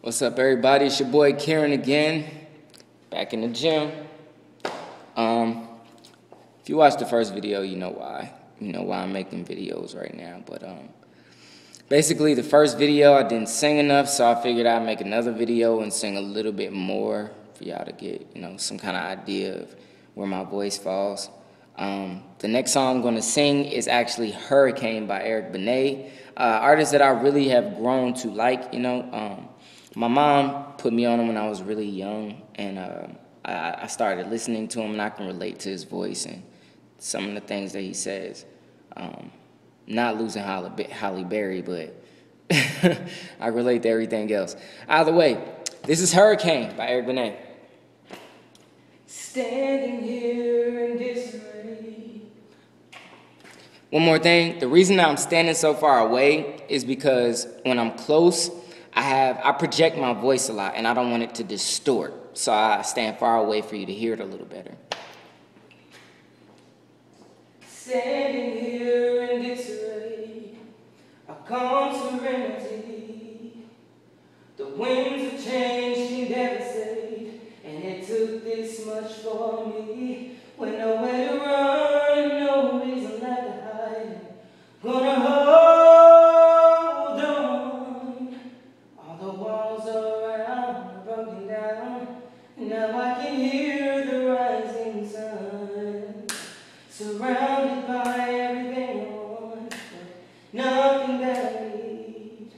What's up, everybody? It's your boy Kieran again, back in the gym. If you watched the first video, you know why. You know why I'm making videos right now. But basically, the first video I didn't sing enough, so I figured I'd make another video and sing a little bit more for y'all to get, some kind of idea of where my voice falls. The next song I'm going to sing is actually Hurricane by Eric Benet, artist that I really have grown to like, My mom put me on him when I was really young, and I started listening to him, and I can relate to his voice and some of the things that he says. Not losing Halle Berry, but I relate to everything else. Either way, this is Hurricane by Eric Benet. Standing here in disarray. One more thing, the reason I'm standing so far away is because when I'm close, I project my voice a lot, and I don't want it to distort, so I stand far away for you to hear it a little better. Standing here in disarray, a calm serenity. The winds of change can devastate, and it took this much for me. When nowhere to run, no reason left to hide. Gonna hold on. All the walls around are broken down. Now I can hear the rising sun. Surrounded by everything I want, but nothing that I need.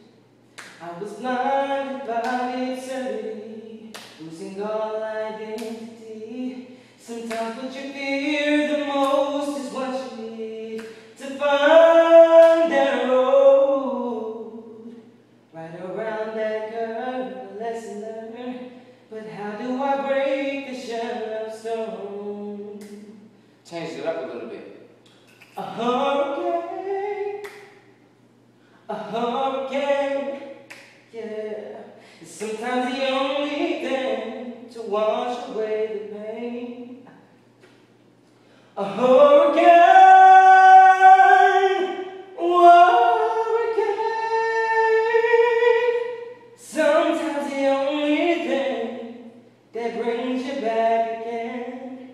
I was blinded by the absurdity, losing all identity. Sometimes what you fear the most is what you need to find that road. Right around that curve, a lesson learned. But how do I break the shell of stone? Changed it up a little bit. A hurricane, yeah. It's sometimes the only thing to wash away the pain. A hurricane, sometimes the only thing that brings you back again.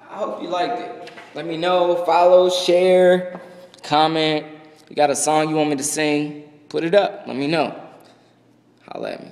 I hope you liked it. Let me know, follow, share, comment. You got a song you want me to sing, put it up. Let me know. Holla at me.